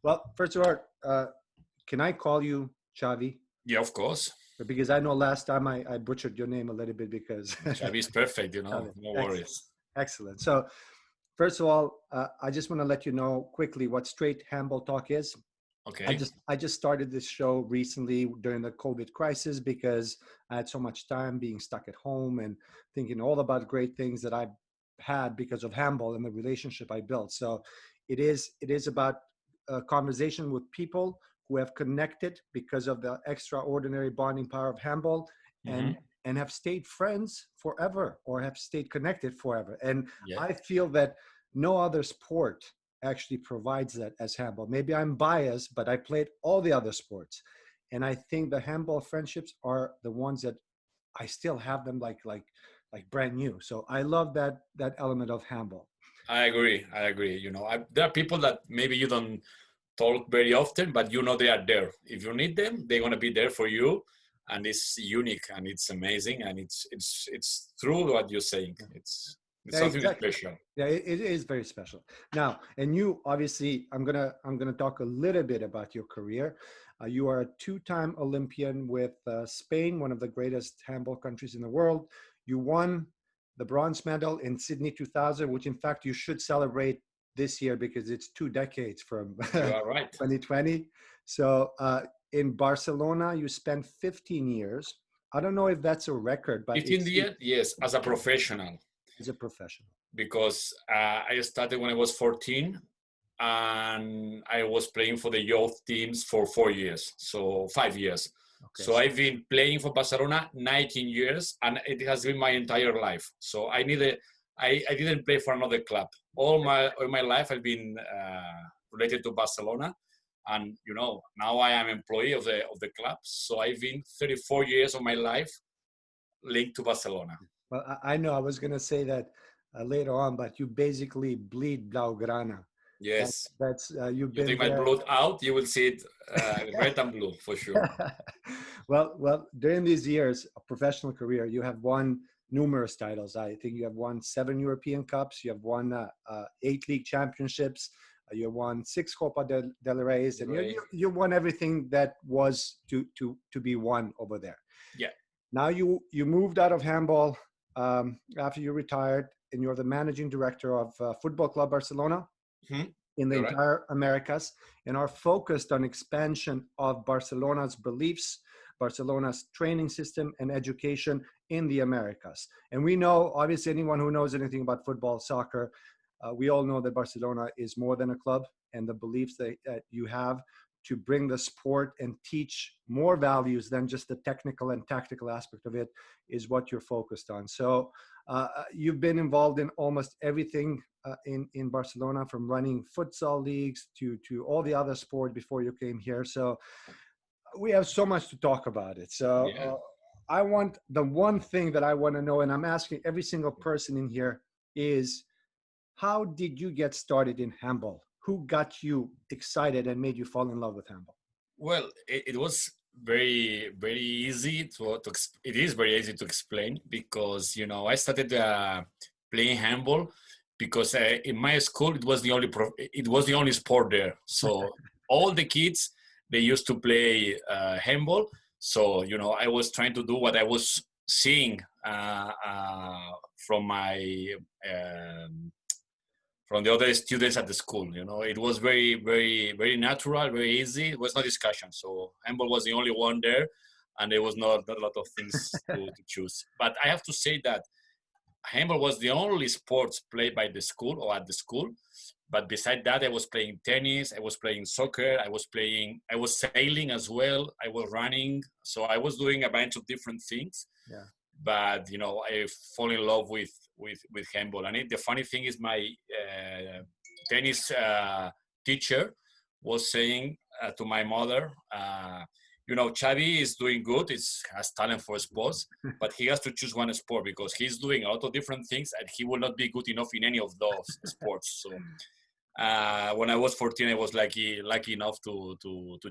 Well, first of all, can I call you Xavi? Yeah, of course. Because I know last time I butchered your name a little bit because Xavi is perfect, Xavi. no Excellent. worries. Excellent. So, first of all, I just want to let you know quickly what Straight Handball Talk is. Okay. I just started this show recently during the COVID crisis because I had so much time being stuck at home and thinking all about great things that I've had because of handball and the relationship I built. So it is about a conversation with people who have connected because of the extraordinary bonding power of handball Mm-hmm. and have stayed friends forever or have stayed connected forever. And Yeah, I feel that no other sport actually provides that as handball. Maybe I'm biased, but I played all the other sports. And I think the handball friendships are the ones that I still have them like brand new. So I love that element of handball. I agree. I agree. There are people that maybe you don't talk very often, but they are there. If you need them, they're gonna be there for you, and it's unique and it's amazing and it's true what you're saying. It's Yeah, something exactly. special. Yeah, it is very special. Now, and you obviously, I'm gonna talk a little bit about your career. You are a two-time Olympian with Spain, one of the greatest handball countries in the world. You won the bronze medal in Sydney 2000, which in fact you should celebrate this year because it's 2 decades from You are right. 2020. So in Barcelona, you spent 15 years. I don't know if that's a record, but 15 it's years, yes, as a professional, as a professional. because I started when I was 14, and I was playing for the youth teams for 4 years, so 5 years. Okay, So I've been playing for Barcelona 19 years, and it has been my entire life. So I didn't play for another club. All my life I've been related to Barcelona, and now I am employee of the club. So I've been 34 years of my life linked to Barcelona. well, I know I was going to say that later on, but you basically bleed Blaugrana. Yes. That's you've You been take my there. blood out, you will see it red and blue for sure. Well, during these years of professional career, you have won numerous titles. I think you have won 7 European Cups. You have won 8 league championships. You have won 6 Copa del Reyes, and Right. you won everything that was to be won over there. Yeah. Now you moved out of handball after you retired, and you're the managing director of Football Club Barcelona Mhm. in the You're right. entire Americas, and are focused on expansion of Barcelona's beliefs, Barcelona's training system, and education in the Americas. And we know, obviously, anyone who knows anything about football, soccer, we all know that Barcelona is more than a club, and the beliefs that you have to bring the sport and teach more values than just the technical and tactical aspect of it is what you're focused on. So you've been involved in almost everything in Barcelona, from running futsal leagues to all the other sports before you came here. So we have so much to talk about it. So Yeah. I want the one thing that I want to know, and I'm asking every single person in here, is how did you get started in handball? Who got you excited and made you fall in love with handball? Well, it was very, very easy it is very easy to explain, because, I started playing handball because in my school, it was the only sport there. So all the kids, they used to play handball. So, I was trying to do what I was seeing from my from the other students at the school. It was very, very, very natural, very easy. It was no discussion. So handball was the only one there, and there was not a lot of things to choose. But I have to say that handball was the only sports played by the school or at the school. But beside that, I was playing tennis, I was playing soccer, I was sailing as well, I was running. So I was doing a bunch of different things. Yeah. But I fall in love with handball. And the funny thing is, my tennis teacher was saying to my mother, Xavi is doing good. He has talent for sports, but he has to choose one sport because he's doing a lot of different things, and he will not be good enough in any of those sports. So when I was 14, I was lucky enough to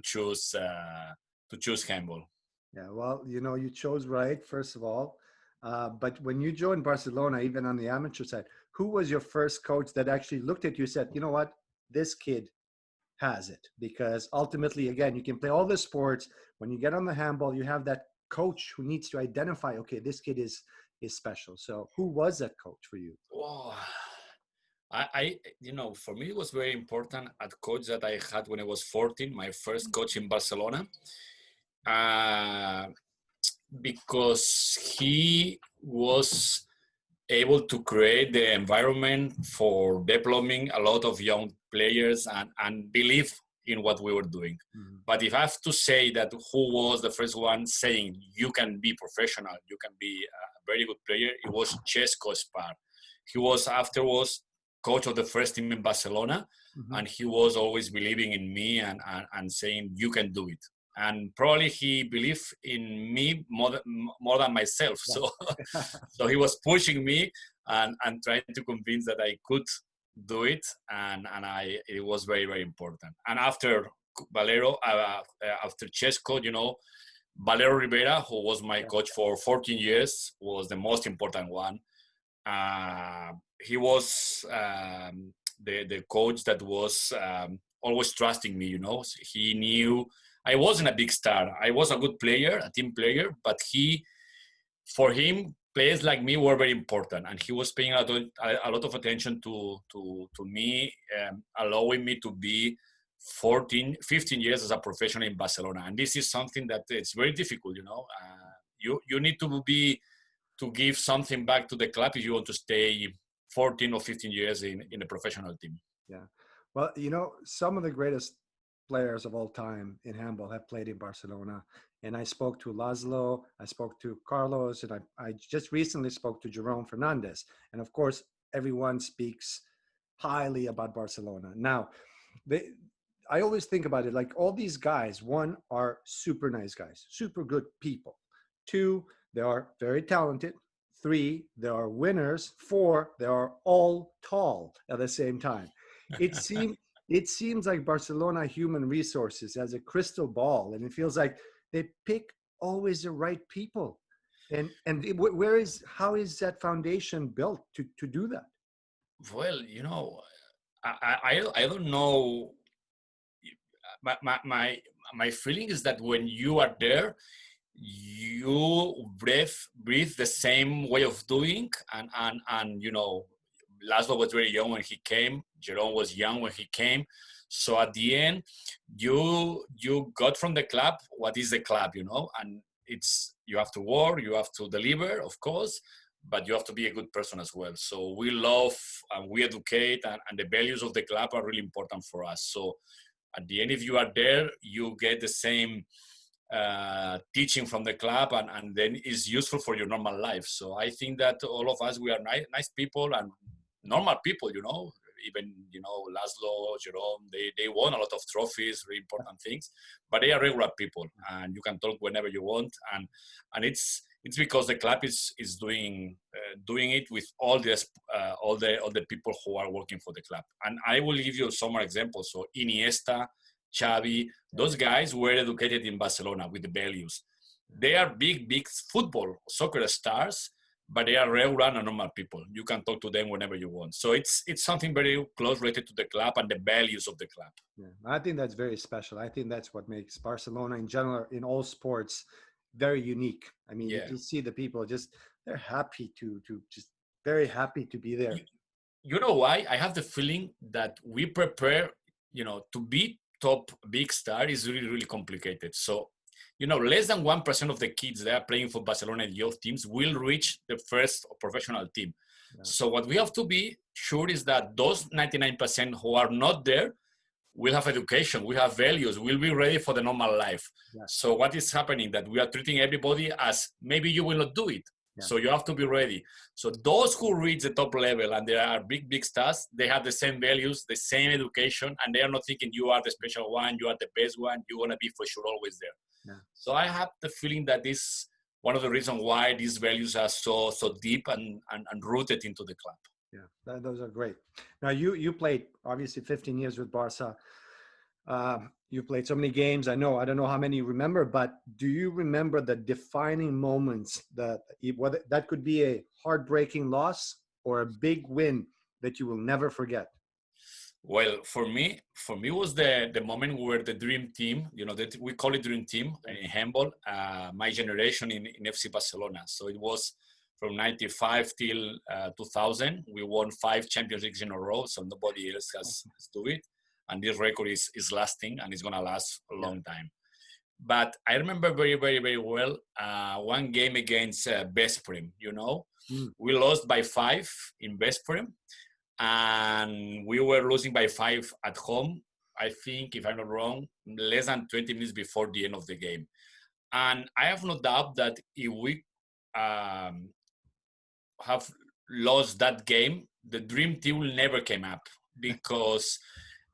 choose handball. Yeah, well, you chose right, first of all. But when you joined Barcelona, even on the amateur side, who was your first coach that actually looked at you and said, you know what, this kid has it, because ultimately, again, you can play all the sports. When you get on the handball, you have that coach who needs to identify, okay, this kid is special. So who was that coach for you? Oh, for me, it was very important at coach that I had when I was 14, my first coach in Barcelona, uh, because he was able to create the environment for developing a lot of young players and believe in what we were doing. Mm-hmm. But if I have to say that who was the first one saying you can be professional, you can be a very good player, it was Chesco Spar. He was afterwards coach of the first team in Barcelona, Mm-hmm. and he was always believing in me and saying you can do it. And probably he believed in me more than myself. Yeah. So he was pushing me and trying to convince that I could do it, and it was very, very important. And after Valero, after Chesco, Valero Rivera, who was my coach for 14 years, was the most important one. He was the coach that was always trusting me. He knew I wasn't a big star. I was a good player, a team player, but for him, players like me were very important, and he was paying a lot of attention to me, allowing me to be 15 years as a professional in Barcelona. And this is something that it's very difficult. You need to give something back to the club if you want to stay 14 or 15 years in a professional team. Yeah. Well, some of the greatest players of all time in handball have played in Barcelona. And I spoke to Laszlo, I spoke to Carlos, and I just recently spoke to Jerome Fernandez. And of course, everyone speaks highly about Barcelona. Now, I always think about it like all these guys, one, are super nice guys, super good people. Two, they are very talented. Three, they are winners. Four, they are all tall at the same time. It seems like Barcelona Human Resources has a crystal ball, and it feels like they pick always the right people. And how is that foundation built to do that? Well, I don't know. My feeling is that when you are there, you breathe the same way of doing, and Laszlo was very young when he came. Jerome was young when he came. So at the end, you got from the club what is the club, and you have to work, you have to deliver, of course, but you have to be a good person as well. So we love and we educate, and the values of the club are really important for us. So at the end, if you are there, you get the same teaching from the club, and then it's useful for your normal life. So I think that all of us, we are nice people and normal people, even, Laszlo, Jerome, they won a lot of trophies, really important things, but they are regular people, and you can talk whenever you want. And it's because the club is doing it with all the people who are working for the club. And I will give you some more examples. So Iniesta, Xavi, those guys were educated in Barcelona with the values. They are big football, soccer stars, but they are regular and normal people. You can talk to them whenever you want. So it's something very close related to the club and the values of the club. Yeah, I think that's very special. I think that's what makes Barcelona in general, in all sports, very unique. I mean, you see the people they're happy to just very happy to be there. You know why? I have the feeling that we prepare, to be top big star is really, really complicated. So, less than 1% of the kids that are playing for Barcelona youth teams will reach the first professional team. Yeah. So what we have to be sure is that those 99% who are not there will have education, we have values, we'll be ready for the normal life. Yeah. So what is happening that we are treating everybody as maybe you will not do it. Yeah. So you have to be ready. So those who reach the top level and they are big stars, they have the same values, the same education, and they are not thinking you are the special one, you are the best one, you're going to be for sure always there. Yeah. So I have the feeling that this one of the reasons why these values are so deep and rooted into the club. Yeah, those are great. Now you played obviously 15 years with Barca. You played so many games. I don't know how many you remember, but do you remember the defining moments whether that could be a heartbreaking loss or a big win that you will never forget? Well, for me was the moment where the dream team, that we call it dream team in handball, my generation in FC Barcelona. So it was from 95 till 2000. We won 5 Champions Leagues in a row, so nobody else has do it. And this record is lasting, and it's going to last a long time. But I remember very, very, very well one game against Veszprém, We lost by 5 in Veszprém, and we were losing by 5 at home. I think, if I'm not wrong, less than 20 minutes before the end of the game. And I have no doubt that if we have lost that game, the dream team will never came up, because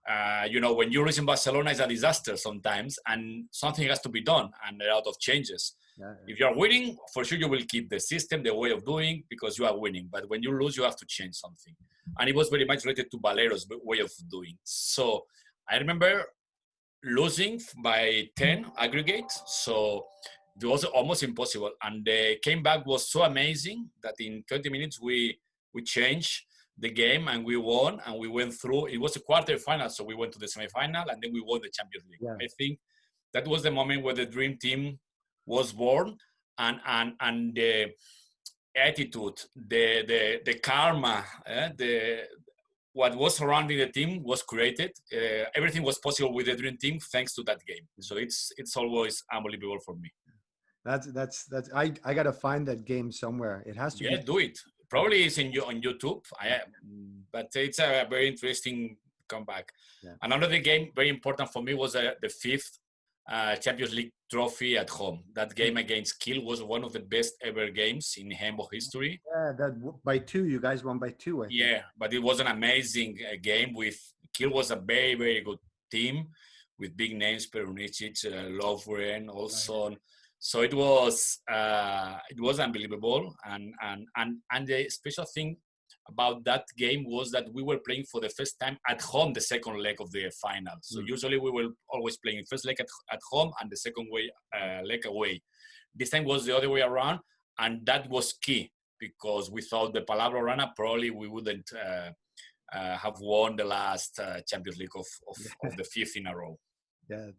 when you lose in Barcelona, it's a disaster sometimes, and something has to be done, and a lot of changes. Yeah. If you are winning, for sure you will keep the system, the way of doing, because you are winning. But when you lose, you have to change something. And it was very much related to Valero's way of doing. So I remember losing by 10 aggregate. So it was almost impossible. And the comeback was so amazing that in 20 minutes we changed the game and we won, and we went through. It was a quarterfinal, so we went to the semifinal, and then we won the Champions League. Yeah. I think that was the moment where the dream team was born, and the attitude, the karma, what was surrounding the team was created. Everything was possible with the dream team thanks to that game. So it's always unbelievable for me. That's I gotta find that game somewhere. It has to be. Yeah, do it. Probably it's on YouTube. But it's a very interesting comeback. Yeah. Another game very important for me was the 5th Champions League trophy at home. That game against Kiel was one of the best ever games in handball history. Yeah, that by 2. You guys won by 2. I think. Yeah, but it was an amazing game. With Kiel was a very, very good team with big names: Perunicic, Lovren, Olson. Right. So it was unbelievable, and the special thing about that game was that we were playing for the first time at home the second leg of the final. So usually we were always playing first leg at home and the second leg away. This time was the other way around, and that was key, because without the Palabra Rana, probably we wouldn't have won the last Champions League of the 5th in a row. Yeah,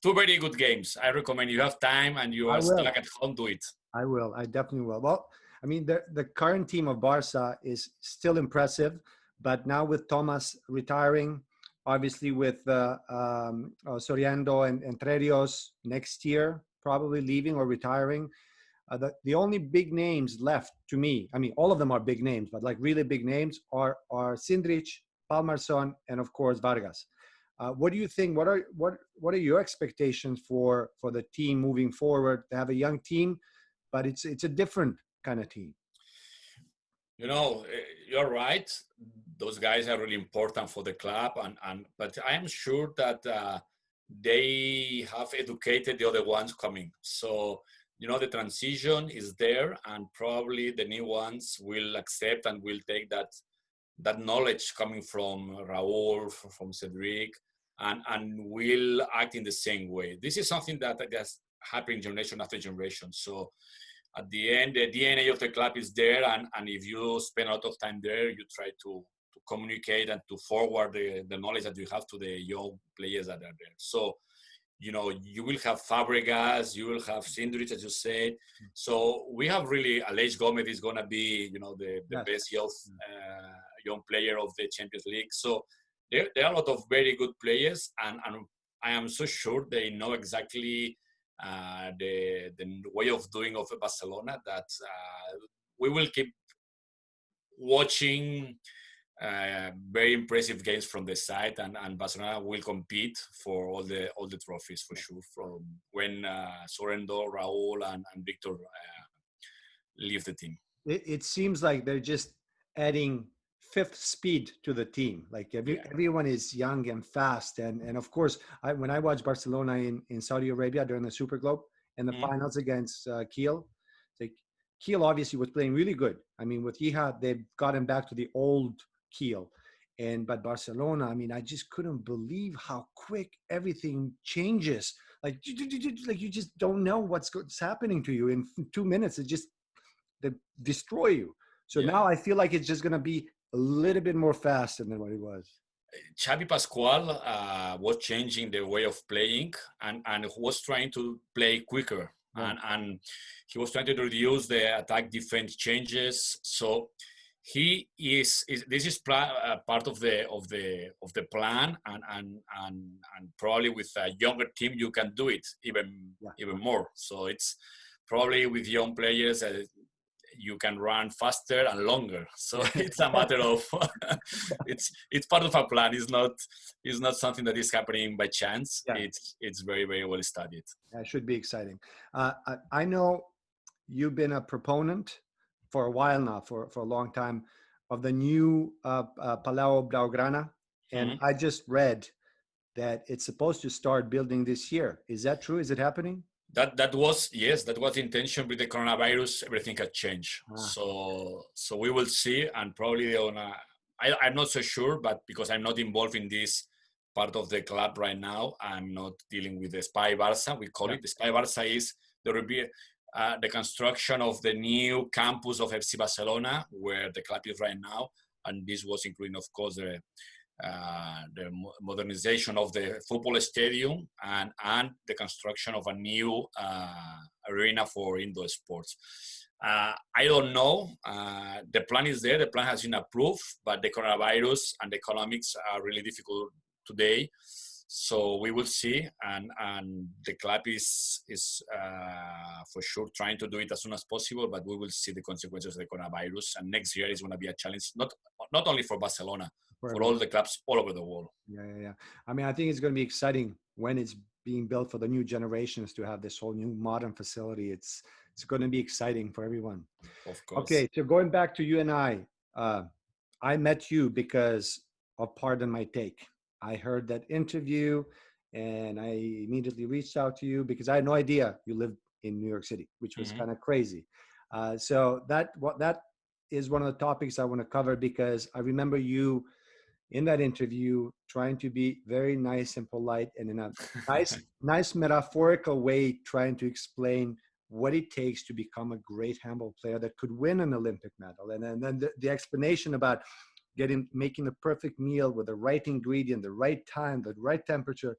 two very good games. I recommend, you have time and you are stuck at home, do it. I will. I definitely will. Well, the current team of Barca is still impressive, but now with Thomas retiring, obviously with Soriano and Entre Rios next year, probably leaving or retiring, the only big names left to me, all of them are big names, but like really big names are Sindrich, Palmarsson, and of course Vargas. What do you think? What are your expectations for the team moving forward? To have a young team, but it's a different kind of team. You're right. Those guys are really important for the club, but I am sure that they have educated the other ones coming. So the transition is there, and probably the new ones will accept and will take that knowledge coming from Raúl, from Cedric, and will act in the same way. This is something that has happened generation after generation. So at the end, the DNA of the club is there, and if you spend a lot of time there, you try to communicate and to forward the knowledge that you have to the young players that are there. So, you will have Fabregas, you will have Sindrich, as you said. So we have really, Aleix Gomez is going to be, the best young player of the Champions League. So there are a lot of very good players, and I am so sure they know exactly the way of doing of Barcelona, that we will keep watching very impressive games from the side, and Barcelona will compete for all the trophies for sure, from when Sorrento, Raúl, and Victor leave the team. It seems like they're just adding fifth speed to the team. Like everyone is young and fast, and of course, when I watched Barcelona in Saudi Arabia during the Super Globe and the finals against Kiel, like Kiel obviously was playing really good. With Jihad, they've gotten back to the old Kiel, but Barcelona, I just couldn't believe how quick everything changes. Like you just don't know what's happening to you in 2 minutes. They destroy you. So now I feel like it's just going to be a little bit more faster than what it was. Xavi Pascual was changing the way of playing and was trying to play quicker. Yeah. And he was trying to reduce the attack defense changes. So this is part of the plan, and probably with a younger team you can do it even more. So it's probably with young players you can run faster and longer. So it's a matter of it's part of a plan. It's not something that is happening by chance. Yeah. It's very, very well studied. That should be exciting. I know you've been a proponent for a while now, for a long time, of the new Palau Blaugrana, and Mm-hmm. I just read that it's supposed to start building this year. Is that true? Is it happening? That was, yes, that was the intention. With the coronavirus, everything had changed. Ah, So we will see, and probably I'm not so sure, but because I'm not involved in this part of the club right now, I'm not dealing with the Spy Barça. We call yeah. it the Spy Barça. Is there will be the construction of the new campus of FC Barcelona, where the club is right now, and this was including, of course, the modernization of the football stadium and the construction of a new arena for indoor sports. I don't know. The plan is there. The plan has been approved, but the coronavirus and the economics are really difficult today. So we will see, and the club is for sure trying to do it as soon as possible. But we will see the consequences of the coronavirus, and next year is going to be a challenge, not only for Barcelona, for all the clubs all over the world. Yeah. I mean, I think it's going to be exciting when it's being built for the new generations to have this whole new modern facility. It's going to be exciting for everyone. Of course. Okay, so going back to you and I met you because of Pardon My Take. I heard that interview and I immediately reached out to you because I had no idea you lived in New York City, which was kind of crazy. So that is one of the topics I want to cover, because I remember you in that interview trying to be very nice and polite and in a nice metaphorical way, trying to explain what it takes to become a great handball player that could win an Olympic medal. And then the explanation about making the perfect meal with the right ingredient, the right time, the right temperature.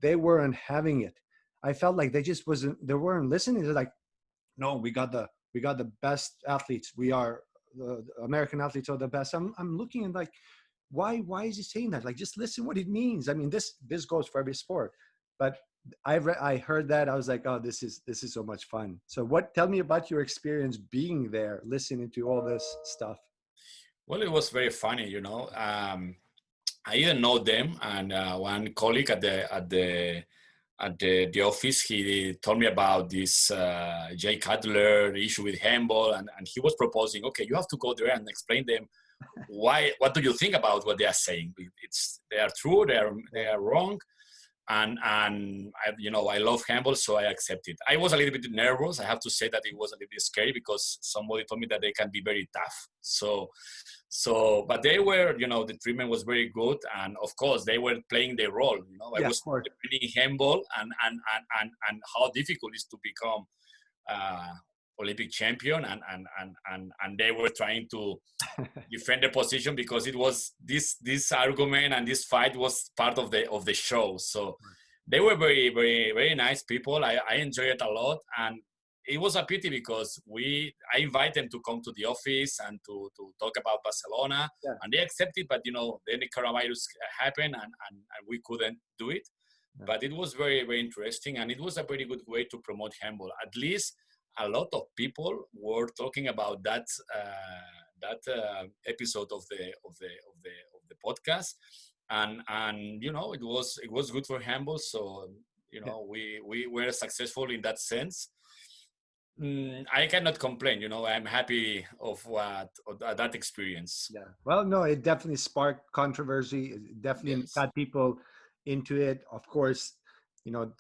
They weren't having it. I felt like they weren't listening. They're like, no, we got the best athletes. The American athletes are the best. I'm looking and like, why is he saying that? Like, just listen what it means. I mean, this goes for every sport. But I heard that. I was like, oh, this is so much fun. So tell me about your experience being there, listening to all this stuff. Well, it was very funny, I didn't know them, and one colleague at the office, he told me about this Jay Cutler issue with handball, and he was proposing, okay, you have to go there and explain them what do you think about what they are saying. They are true, they are wrong, and I love handball, so I accepted. I was a little bit nervous. I have to say that it was a little bit scary because somebody told me that they can be very tough. But they were, the treatment was very good, and of course they were playing their role. I was playing handball, and how difficult it is to become Olympic champion, and they were trying to defend the position because it was this argument and this fight was part of the show. So they were very, very, very nice people. I enjoyed it a lot, and it was a pity because I invited them to come to the office and to talk about Barcelona, and they accepted. But then the coronavirus happened, and we couldn't do it. But it was very, very interesting, and it was a very good way to promote handball. At least a lot of people were talking about that episode of the podcast, and it was good for handball. So we were successful in that sense. I cannot complain. I'm happy of that experience. Yeah. Well, no, it definitely sparked controversy. It definitely got people into it. Of course,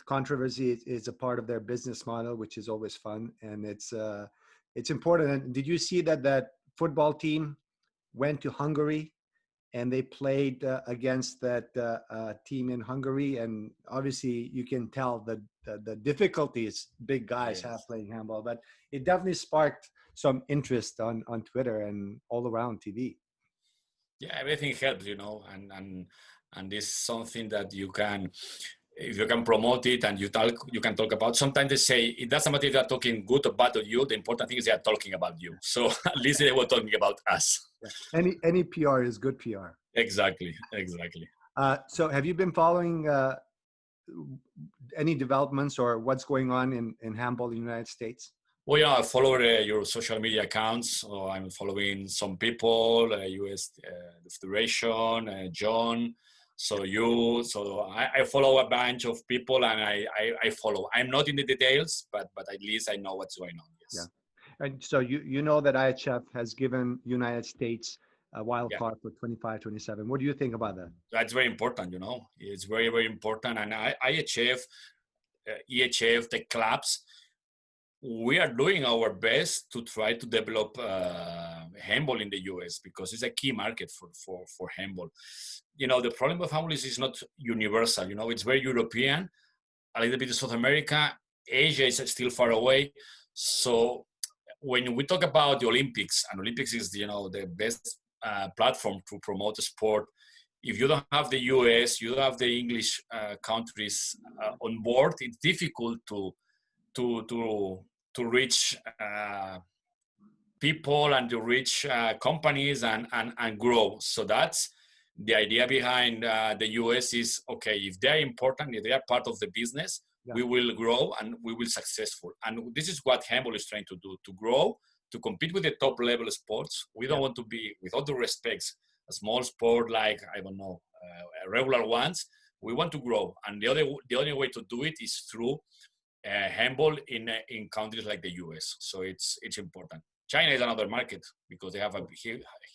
controversy is a part of their business model, which is always fun, and it's important. And did you see that football team went to Hungary and they played against that team in Hungary? And obviously, you can tell the difficulties big guys have playing handball, but it definitely sparked some interest on Twitter and all around TV. Yeah, everything helps, and this is something that you can, if you can promote it and you can talk about. Sometimes they say it doesn't matter if they're talking good or bad of you. The important thing is they are talking about you. So at least they were talking about us. Yeah. Any PR is good PR. Exactly. So have you been following any developments or what's going on in handball in the United States? Well, yeah, I follow your social media accounts. So I'm following some people, US the Federation, John. So I follow a bunch of people, and I follow. I'm not in the details, but at least I know what's going on. Yes. Yeah. And so you know that IHF has given United States a wild card for 25, 27. What do you think about that? That's very important. It's very, very important. And IHF, EHF, the clubs, we are doing our best to try to develop handball in the US because it's a key market for handball. The problem with handball is it's not universal. It's very European, a little bit of South America. Asia is still far away. So when we talk about the Olympics, and Olympics is the best platform to promote the sport. If you don't have the US, you don't have the English countries on board, it's difficult to reach people and to reach companies and grow. So that's the idea behind the US is, okay, if they're important, if they are part of the business, we will grow and we will successful. And this is what handball is trying to do, to grow, to compete with the top level sports. We don't want to be, with all due respects, a small sport like, I don't know, regular ones. We want to grow. And the only way to do it is through handball in countries like the US. So it's important. China is another market because they have a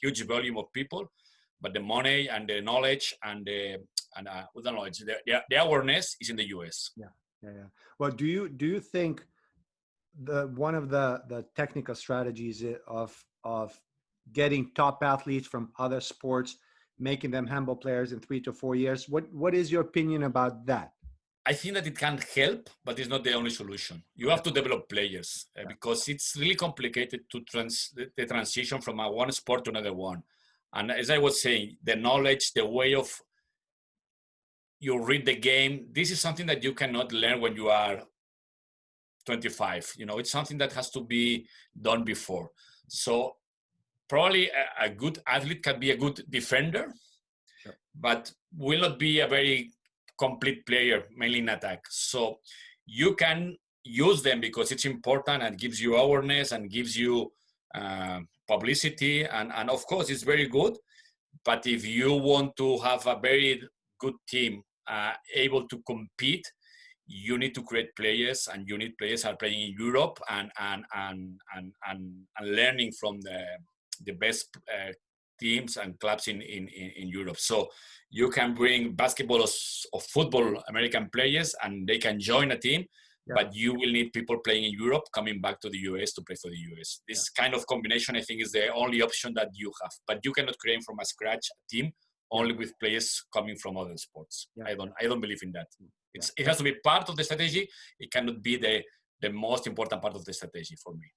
huge volume of people, but the money and the knowledge and the knowledge, the awareness is in the US. Yeah. Well, do you think one of the technical strategies of getting top athletes from other sports, making them handball players in 3 to 4 years, what is your opinion about that? I think that it can help, but it's not the only solution. You have to develop players because it's really complicated to the transition from one sport to another one. And as I was saying, the knowledge, the way of you read the game, this is something that you cannot learn when you are 25. It's something that has to be done before. So probably a good athlete can be a good defender, but will not be a very complete player, mainly in attack. So you can use them because it's important and gives you awareness and gives you publicity. And of course, it's very good. But if you want to have a very good team able to compete, you need to create players, and you need players who are playing in Europe and learning from the best teams and clubs in Europe. So you can bring basketball or football American players and they can join a team, but you will need people playing in Europe coming back to the US to play for the US. This kind of combination, I think, is the only option that you have. But you cannot create from a scratch a team only with players coming from other sports. I don't believe in that. It has to be part of the strategy. It cannot be the most important part of the strategy for me.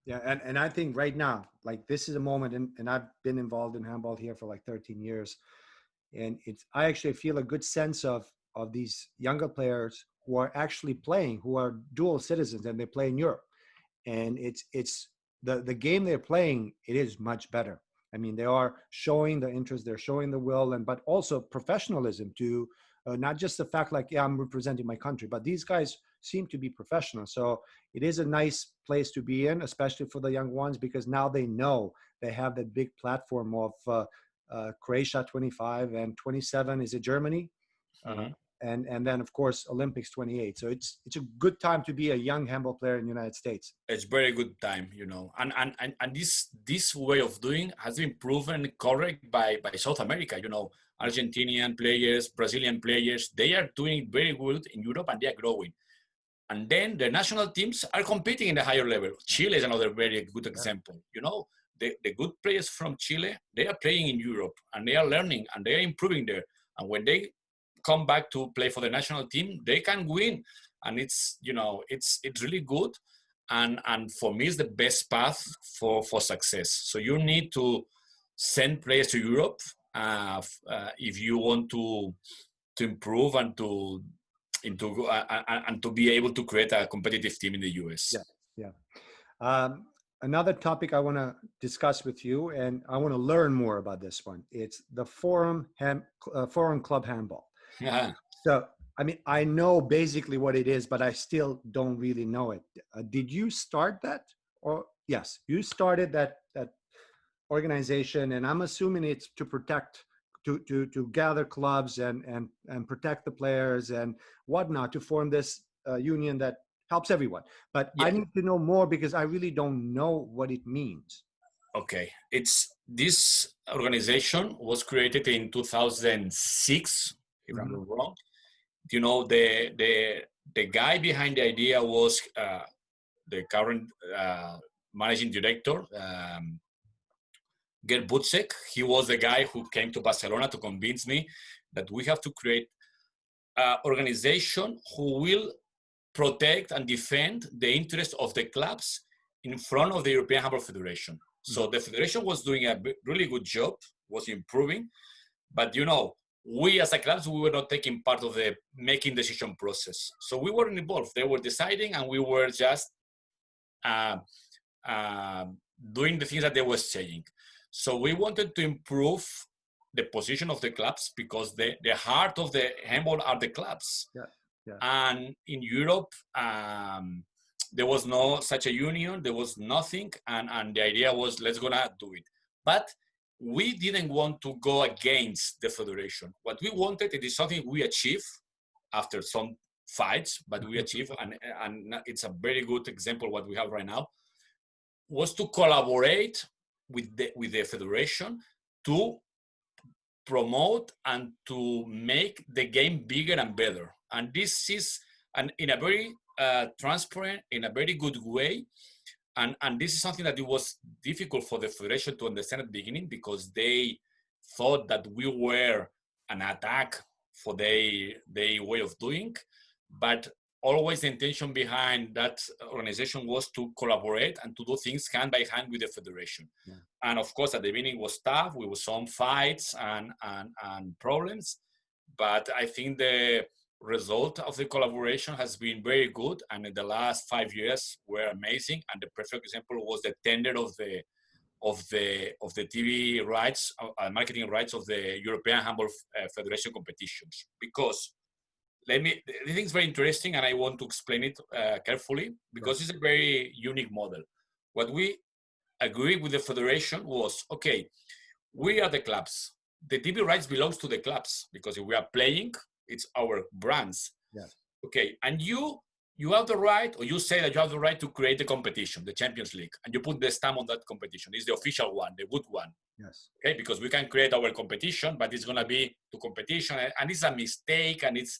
And I think right now, like, this is a moment, and I've been involved in handball here for like 13 years, and I actually feel a good sense of these younger players who are actually playing, who are dual citizens, and they play in Europe, and it's the game they're playing, it is much better. I mean, they are showing the interest, they're showing the will, but also professionalism to not just the fact like, I'm representing my country, but these guys seem to be professional. So it is a nice place to be in, especially for the young ones, because now they know they have that big platform of Croatia 25 and 27 is it Germany? And then of course Olympics 28. So it's a good time to be a young handball player in the United States. It's very good time, and this way of doing has been proven correct by South America. Argentinian players, Brazilian players, they are doing very good in Europe and they are growing. And then the national teams are competing in the higher level. Chile is another very good example. The good players from Chile, they are playing in Europe and they are learning and they are improving there. And when they come back to play for the national team, they can win. And it's really good. And for me, it's the best path for success. So you need to send players to Europe if you want to improve and to be able to create a competitive team in the US. Yeah, yeah. Another topic I want to discuss with you, and I want to learn more about this one. It's the forum club handball. So, I mean, I know basically what it is, but I still don't really know it. Did you start that? Or yes, you started that organization, and I'm assuming it's to protect, to gather clubs and protect the players and whatnot, to form this union that helps everyone. But Yeah. I need to know more because I really don't know what it means. Okay, this organization was created in 2006, if I'm not wrong. You know, the guy behind the idea was the current managing director, Gerd Butzek. He was the guy who came to Barcelona to convince me that we have to create an organization who will protect and defend the interests of the clubs in front of the European Handball Federation. So the federation was doing a really good job, was improving, but you know, we as a clubs, we were not taking part of the making decision process. So we weren't involved. They were deciding, and we were just doing the things that they were saying. So we wanted to improve the position of the clubs because the heart of the handball are the clubs. Yeah. Yeah. And in Europe, there was no such a union. There was nothing, and the idea was let's gonna do it. But we didn't want to go against the federation. What we wanted, it is something we achieved after some fights, but we achieved, and it's a very good example what we have right now, was to collaborate with the federation to promote and to make the game bigger and better. And this is in a very transparent, in a very good way. And this is something that it was difficult for the federation to understand at the beginning because they thought that we were an attack for their way of doing. But always the intention behind that organization was to collaborate and to do things hand by hand with the federation. Yeah. And of course, at the beginning was tough. We were some fights and problems. But I think the result of the collaboration has been very good, and in the last 5 years were amazing. And the perfect example was the tender of the TV rights, marketing rights of the European Handball Federation competitions. Because I think it's very interesting, and I want to explain it carefully because it's a very unique model. What we agreed with the federation was, okay, we are the clubs. The TV rights belongs to the clubs because if we are playing, it's our brands. Yeah. Okay, and you have the right, or you say that you have the right to create the competition, the Champions League, and you put the stamp on that competition. It's the official one, the good one. Yes. Okay, because we can create our competition, but it's gonna be to competition, and it's a mistake, and it's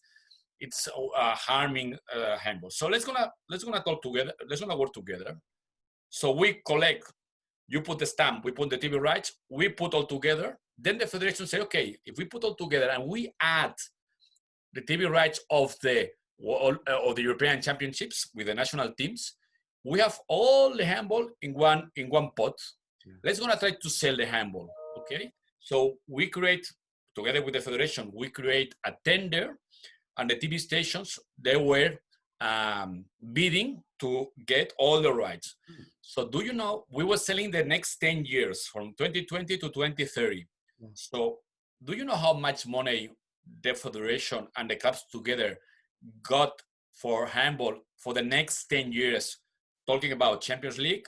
harming handball. So let's gonna talk together. Let's gonna work together. So we collect. You put the stamp. We put the TV rights. We put all together. Then the federation say, okay, if we put all together and we add the TV rights of the European Championships with the national teams, we have all the handball in one pot. Yeah. Let's gonna try to sell the handball. Okay. So we create together with the federation. We create a tender. And the TV stations, they were bidding to get all the rights. So do you know, we were selling the next 10 years from 2020 to 2030. Yeah. So do you know how much money the federation and the clubs together got for handball for the next 10 years? Talking about Champions League,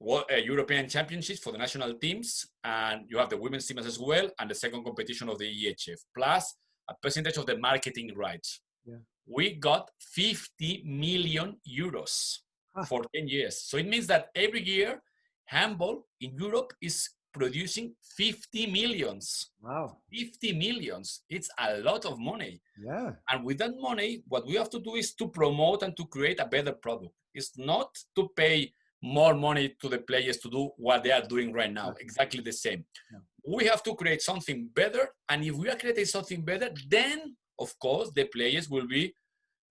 European Championships for the national teams, and you have the women's teams as well, and the second competition of the EHF, plus a percentage of the marketing rights. Yeah. We got 50 million euros for 10 years. So it means that every year, handball in Europe is producing 50 millions. Wow. 50 millions. It's a lot of money. Yeah. And with that money, what we have to do is to promote and to create a better product. It's not to pay more money to the players to do what they are doing right now. Exactly the same. Yeah. We have to create something better, and if we are creating something better, then of course the players will be,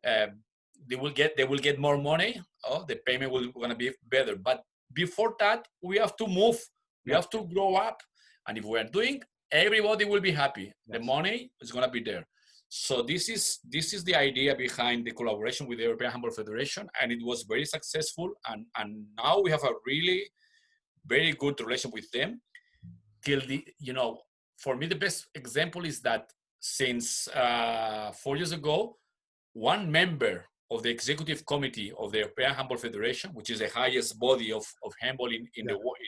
they will get more money. The payment will gonna be better. But before that, we have to move. We have to grow up, And if we're doing, everybody will be happy. Yes. The money is going to be there. So this is the idea behind the collaboration with the European Handball Federation, and it was very successful. And now we have a really very good relation with them. Till for me, the best example is that since 4 years ago, one member of the executive committee of the European Handball Federation, which is the highest body of handball in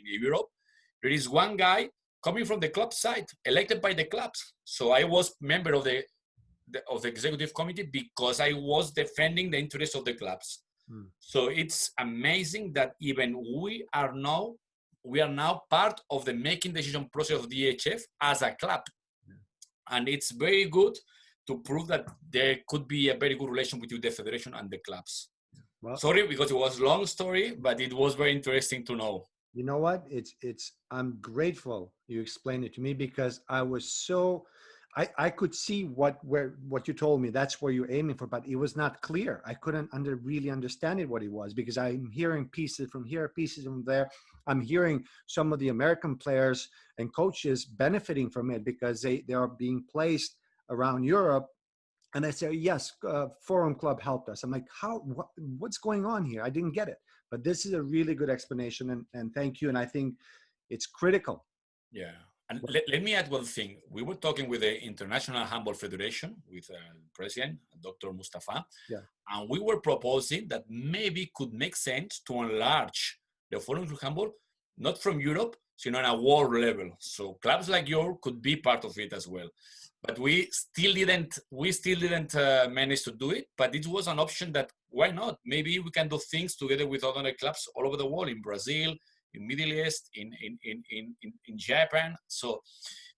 Europe, there is one guy coming from the club side, elected by the clubs. So I was member of the executive committee because I was defending the interests of the clubs. So it's amazing that even we are now part of the making decision process of the EHF as a club. And it's very good to prove that there could be a very good relation between the federation and the clubs. Well, sorry, because it was a long story, but it was very interesting to know. You know what? I'm grateful you explained it to me, because I was so, I could see what you told me. That's where you're aiming for, but it was not clear. I couldn't really understand it, what it was, because I'm hearing pieces from here, pieces from there. I'm hearing some of the American players and coaches benefiting from it because they are being placed around Europe. And I say, yes, Forum Club helped us. I'm like, what's going on here? I didn't get it. But this is a really good explanation, and thank you. And I think it's critical. Yeah. And let me add one thing. We were talking with the International Handball Federation, with President Dr. Mustafa, and we were proposing that maybe it could make sense to enlarge the Forum Club Handball, not from Europe, so on a world level. So clubs like yours could be part of it as well. But we still didn't manage to do it. But it was an option that, why not? Maybe we can do things together with other clubs all over the world, in Brazil, in Middle East, in Japan. So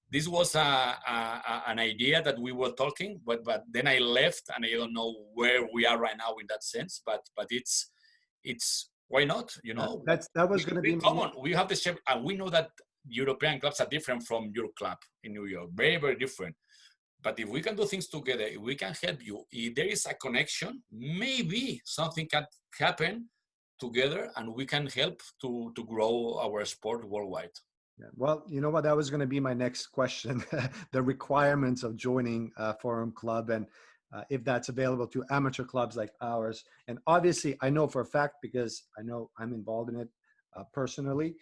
this was an idea that we were talking, but then I left, and I don't know where we are right now in that sense. But it's why not? That was going to be common. We have the same, and we know that European clubs are different from your club in New York, very, very different. But if we can do things together, if we can help you, if there is a connection, maybe something can happen together, and we can help to grow our sport worldwide. Yeah. Well, you know what? That was going to be my next question: the requirements of joining Forum Club, and if that's available to amateur clubs like ours. And obviously, I know for a fact, because I know I'm involved in it personally.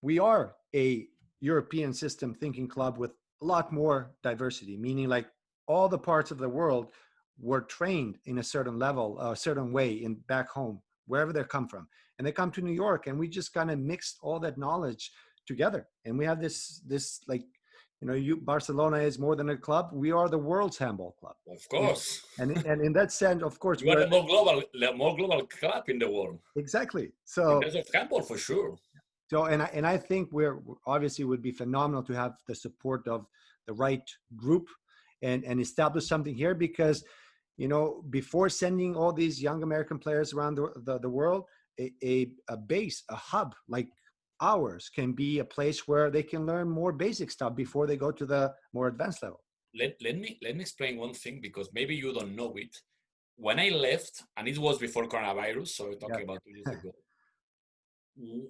We are a European system thinking club with a lot more diversity, meaning like all the parts of the world were trained in a certain level, a certain way in back home, wherever they come from. And they come to New York, and we just kind of mixed all that knowledge together. And we have this like, Barcelona is more than a club. We are the world's handball club. Of course. And in that sense, of course, we're the more global club in the world. Exactly. So in terms of handball, for sure. So, and I think we're obviously would be phenomenal to have the support of the right group and establish something here, because, before sending all these young American players around the world, a base, a hub like ours can be a place where they can learn more basic stuff before they go to the more advanced level. Let me explain one thing, because maybe you don't know it. When I left, and it was before coronavirus, so we're talking about 2 years ago,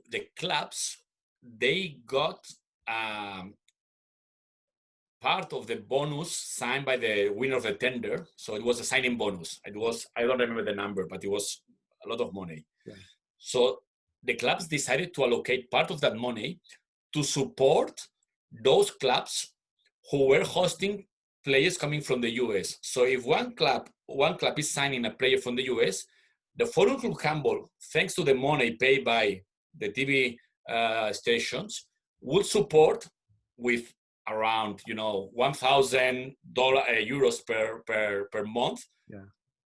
the clubs, they got part of the bonus signed by the winner of the tender. So it was a signing bonus. I don't remember the number, but it was a lot of money. Yeah. So the clubs decided to allocate part of that money to support those clubs who were hosting players coming from the US. So if one club is signing a player from the US, the Forum Club Handball, thanks to the money paid by the TV stations, would support with around $1,000 euros per month,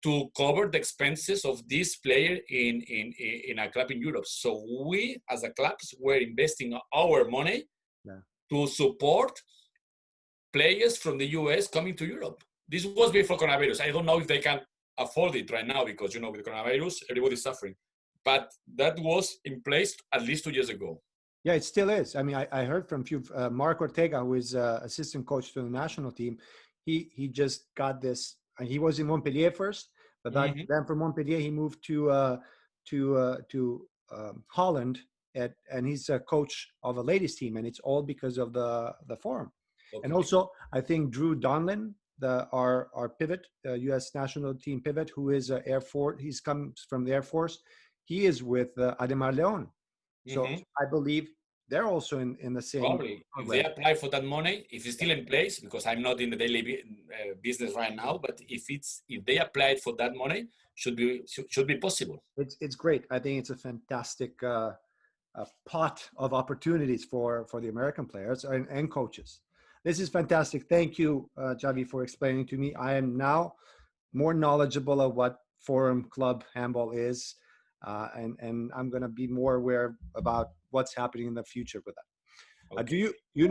to cover the expenses of this player in a club in Europe. So we as a clubs were investing our money to support players from the US coming to Europe. This was before coronavirus. I don't know if they can afford it right now, because with coronavirus everybody's suffering. But that was in place at least 2 years ago. Yeah, it still is. I mean, I heard from Mark Ortega, who is assistant coach to the national team. He just got this. He was in Montpellier first, but then from Montpellier he moved to Holland, and he's a coach of a ladies team, and it's all because of the forum. And Okay. also, I think Drew Donlin, our pivot, U.S. national team pivot, who is Air Force. He's comes from the Air Force. He is with Ademar Leon. So Mm-hmm. I believe they're also in the same Probably, if they program. apply for that money, if it's still in place, because I'm not in the daily business right now, but if they applied for that money, should be possible. It's great. I think it's a fantastic pot of opportunities for the American players and coaches. This is fantastic. Thank you, Xavi, for explaining to me. I am now more knowledgeable of what Forum Club Handball is, and I'm going to be more aware about what's happening in the future with that. Okay. Do you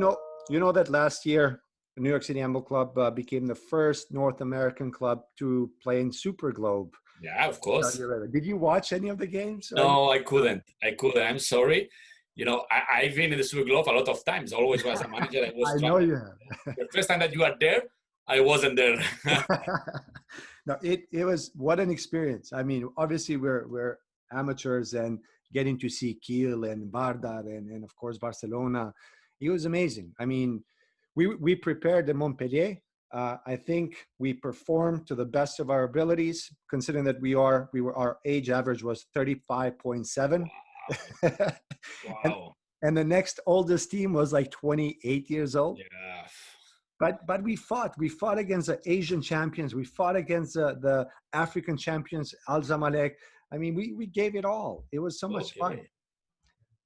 know that last year the New York City Handball Club became the first North American club to play in Super Globe? Yeah, of course. Did you watch any of the games? No, I couldn't. I'm sorry. I've been in the Super Glove a lot of times. Always was a manager. I was I know trying. you have. The first time that you are there, I wasn't there. No, it was what an experience. I mean, obviously we're amateurs and getting to see Kiel and Vardar and of course Barcelona. It was amazing. I mean, we prepared in Montpellier. I think we performed to the best of our abilities, considering that our age average was 35.7. Wow. And the next oldest team was like 28 years old. Yeah. But we fought against the Asian champions. We fought against the African champions, Al Zamalek. I mean, we gave it all. It was so much fun.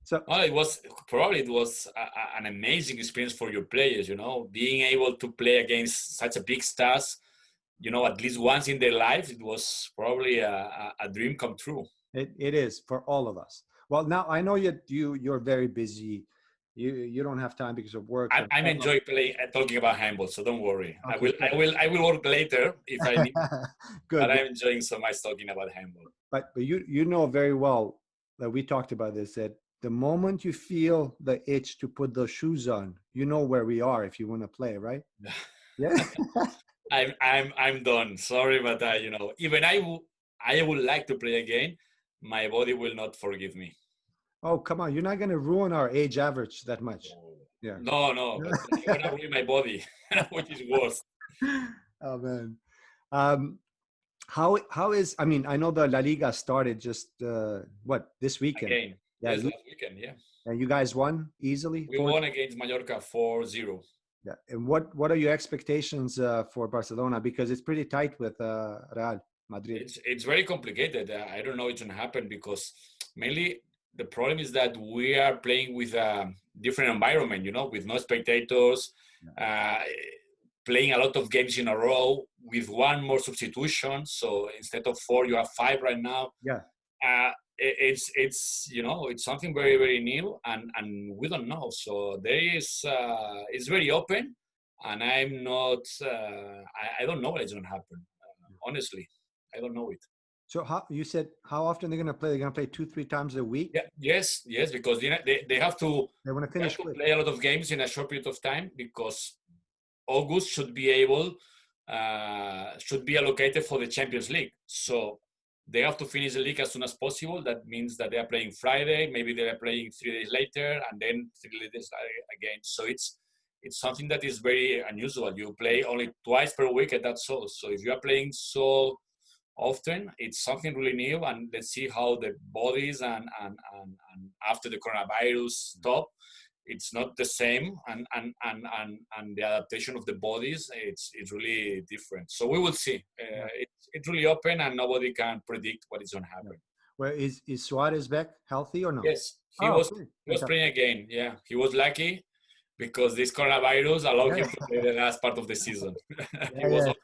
So it was an amazing experience for your players. Being able to play against such a big stars. At least once in their life, it was probably a dream come true. It is for all of us. Well, now I know you're very busy. You don't have time because of work. I'm enjoying talking about handball, so don't worry. Okay, I will work later if I need. Good. But I'm enjoying so much talking about handball. But you know very well that we talked about this, that the moment you feel the itch to put those shoes on, you know where we are if you want to play, right? Yeah. I'm done. Sorry, but even I would like to play again. My body will not forgive me. Oh, come on. You're not going to ruin our age average that much. Yeah. No, but I'm going to ruin my body, which is worse. Oh, man. How is, I mean, I know the La Liga started just, this weekend? Again. Yeah, yes, last weekend, yeah. And you guys won easily? We won against Mallorca 4-0. Yeah. And what are your expectations for Barcelona? Because it's pretty tight with Real Madrid. It's very complicated. I don't know what's going to happen because mainly the problem is that we are playing with a different environment, with no spectators, playing a lot of games in a row with one more substitution. So instead of 4, you have 5 right now. Yeah. It's it's something very, very new and we don't know. So it's very open and I'm not, I don't know what's going to happen. Honestly, I don't know it. So how often they're going to play? They're going to play 2-3 times a week? Yeah, yes, because they have to, they want to finish play a lot of games in a short period of time because August should be allocated for the Champions League. So they have to finish the league as soon as possible. That means that they are playing Friday, maybe they are playing 3 days later, and then 3 days again. So it's something that is very unusual. You play only twice per week, and that's all. So if you are playing so often, it's something really new, and let's see how the bodies and after the coronavirus stop, it's not the same, and the adaptation of the bodies, it's really different. So we will see. It's really open, and nobody can predict what is going to happen. Well, is Suarez back healthy or no? Yes, he was playing again. Yeah, he was lucky because this coronavirus allowed him to play the last part of the season. He was off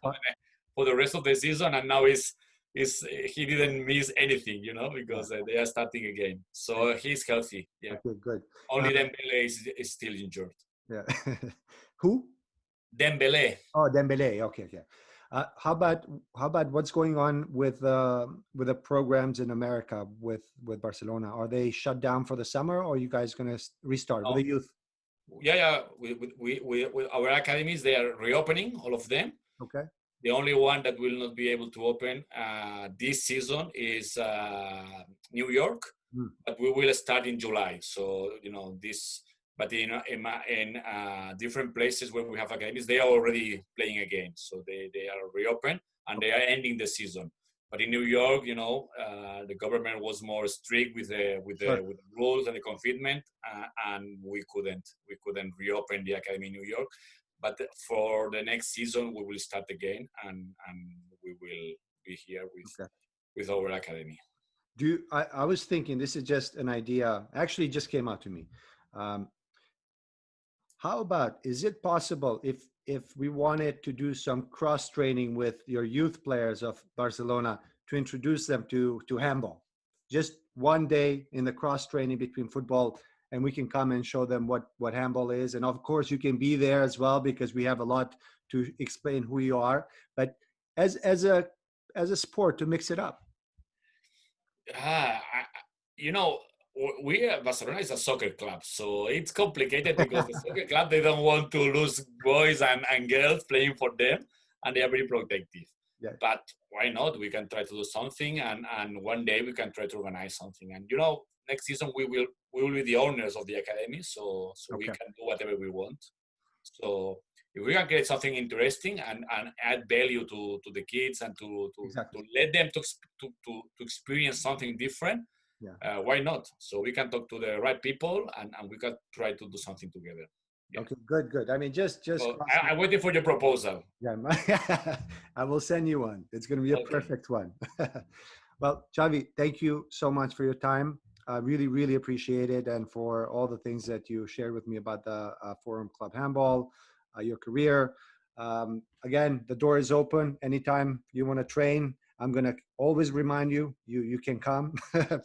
for the rest of the season, and now he didn't miss anything, because they are starting again. So he's healthy. Yeah. Okay, good. Only Dembele is still injured. Yeah. Who? Dembele. Oh, Dembele. Okay. How about what's going on with the programs in America with Barcelona? Are they shut down for the summer, or are you guys going to restart with the youth? Yeah. We our academies, they are reopening, all of them. Okay. The only one that will not be able to open this season is New York. but we will start in July. So but in different places where we have academies, they are already playing again. So they are reopened and they are ending the season. But in New York, the government was more strict with the rules and the confinement, and we couldn't reopen the academy in New York. But for the next season, we will start again, and we will be here with our academy. I was thinking, this is just an idea, actually just came out to me. How about, is it possible if we wanted to do some cross training with your youth players of Barcelona to introduce them to handball? Just one day in the cross training between football, and we can come and show them what handball is. And of course you can be there as well, because we have a lot to explain who you are, but as a sport, to mix it up. Barcelona is a soccer club, so it's complicated because the soccer club, they don't want to lose boys and girls playing for them, and they are very protective. Yeah. But why not? We can try to do something, and one day we can try to organize something. And next season we will be the owners of the academy, so we can do whatever we want. So if we can create something interesting and add value to the kids and to let them to experience something different, why not? So we can talk to the right people and we can try to do something together. Yeah. Okay, good. I mean, just. So I'm waiting for your proposal. Yeah, I will send you one. It's going to be a perfect one. Well, Xavi, thank you so much for your time. I really, really appreciate it, and for all the things that you shared with me about the Forum Club Handball, your career. Again, the door is open. Anytime you want to train, I'm going to always remind you can come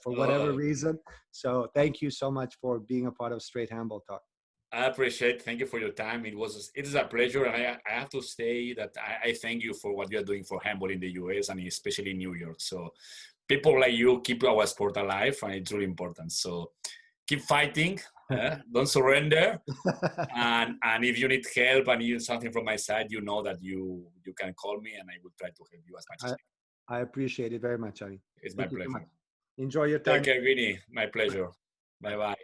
for whatever reason. So thank you so much for being a part of Straight Handball Talk. I appreciate it. Thank you for your time. It is a pleasure. And I have to say that I thank you for what you're doing for handball in the US and especially in New York. So people like you keep our sport alive, and it's really important. So keep fighting. Don't surrender. and if you need help and you need something from my side, you know that you can call me, and I will try to help you as much as I can. I appreciate it very much, Xavi. It's my pleasure. Enjoy your time. Take care, Bini. My pleasure. Bye-bye.